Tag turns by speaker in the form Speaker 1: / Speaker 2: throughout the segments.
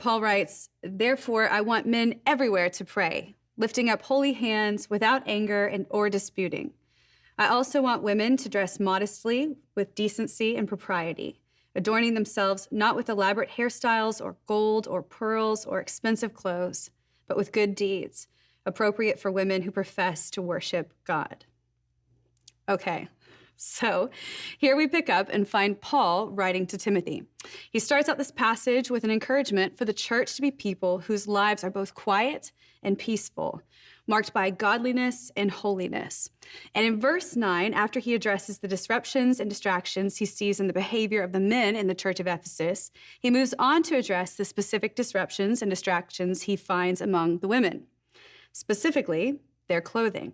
Speaker 1: Paul writes, "Therefore, I want men everywhere to pray, lifting up holy hands without anger or disputing. I also want women to dress modestly with decency and propriety, adorning themselves not with elaborate hairstyles or gold or pearls or expensive clothes, but with good deeds, appropriate for women who profess to worship God." Okay, so here we pick up and find Paul writing to Timothy. He starts out this passage with an encouragement for the church to be people whose lives are both quiet and peaceful, marked by godliness and holiness. And in verse 9, after he addresses the disruptions and distractions he sees in the behavior of the men in the church of Ephesus, he moves on to address the specific disruptions and distractions he finds among the women, specifically their clothing.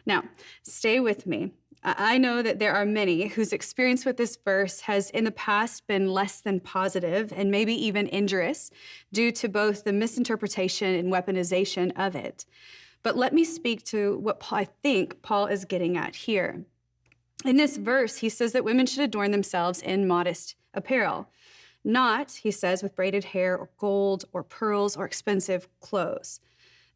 Speaker 1: Now, stay with me. I know that there are many whose experience with this verse has in the past been less than positive and maybe even injurious due to both the misinterpretation and weaponization of it. But let me speak to what I think Paul is getting at here. In this verse, he says that women should adorn themselves in modest apparel, not, he says, with braided hair or gold or pearls or expensive clothes.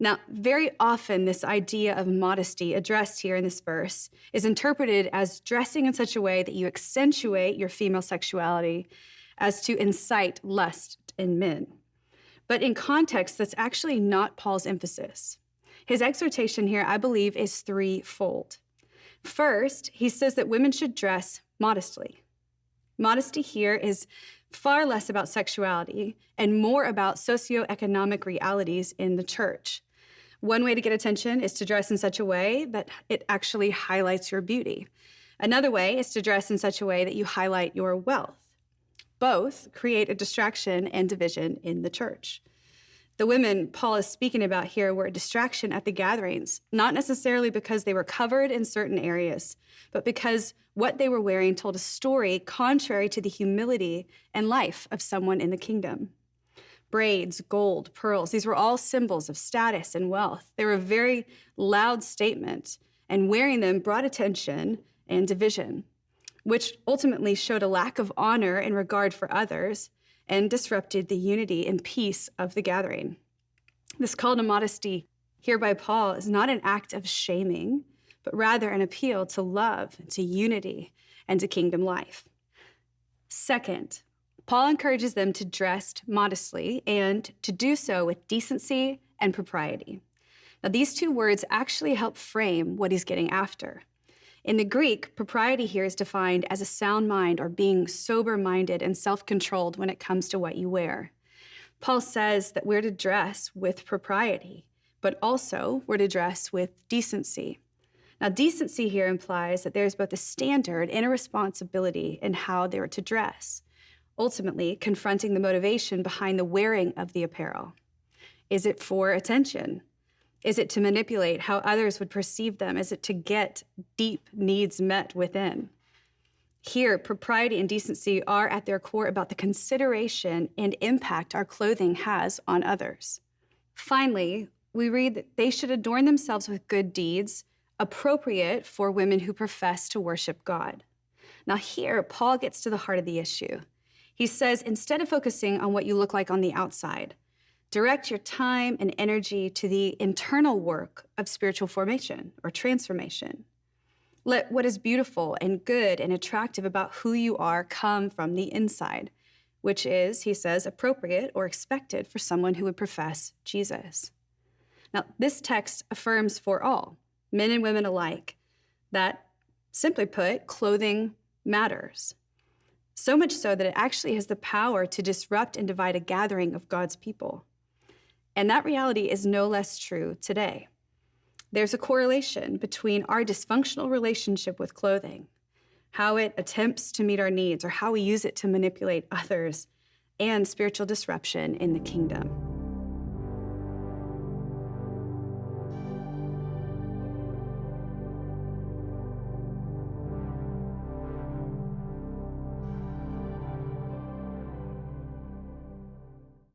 Speaker 1: Now, very often this idea of modesty addressed here in this verse is interpreted as dressing in such a way that you accentuate your female sexuality as to incite lust in men. But in context, that's actually not Paul's emphasis. His exhortation here, I believe, is threefold. First, he says that women should dress modestly. Modesty here is far less about sexuality and more about socio-economic realities in the church. One way to get attention is to dress in such a way that it actually highlights your beauty. Another way is to dress in such a way that you highlight your wealth. Both create a distraction and division in the church. The women Paul is speaking about here were a distraction at the gatherings, not necessarily because they were covered in certain areas, but because what they were wearing told a story contrary to the humility and life of someone in the kingdom. Braids, gold, pearls, these were all symbols of status and wealth. They were a very loud statement, and wearing them brought attention and division, which ultimately showed a lack of honor and regard for others and disrupted the unity and peace of the gathering. This call to modesty here by Paul is not an act of shaming, but rather an appeal to love, to unity, and to kingdom life. Second, Paul encourages them to dress modestly and to do so with decency and propriety. Now, these two words actually help frame what he's getting after. In the Greek, propriety here is defined as a sound mind or being sober-minded and self-controlled when it comes to what you wear. Paul says that we're to dress with propriety, but also we're to dress with decency. Now, decency here implies that there's both a standard and a responsibility in how they are to dress, ultimately confronting the motivation behind the wearing of the apparel. Is it for attention? Is it to manipulate how others would perceive them? Is it to get deep needs met within? Here, propriety and decency are at their core about the consideration and impact our clothing has on others. Finally, we read that they should adorn themselves with good deeds, appropriate for women who profess to worship God. Now here, Paul gets to the heart of the issue. He says, instead of focusing on what you look like on the outside, direct your time and energy to the internal work of spiritual formation or transformation. Let what is beautiful and good and attractive about who you are come from the inside, which is, he says, appropriate or expected for someone who would profess Jesus. Now, this text affirms for all, men and women alike, that, simply put, clothing matters. So much so that it actually has the power to disrupt and divide a gathering of God's people. And that reality is no less true today. There's a correlation between our dysfunctional relationship with clothing, how it attempts to meet our needs or how we use it to manipulate others, and spiritual disruption in the kingdom.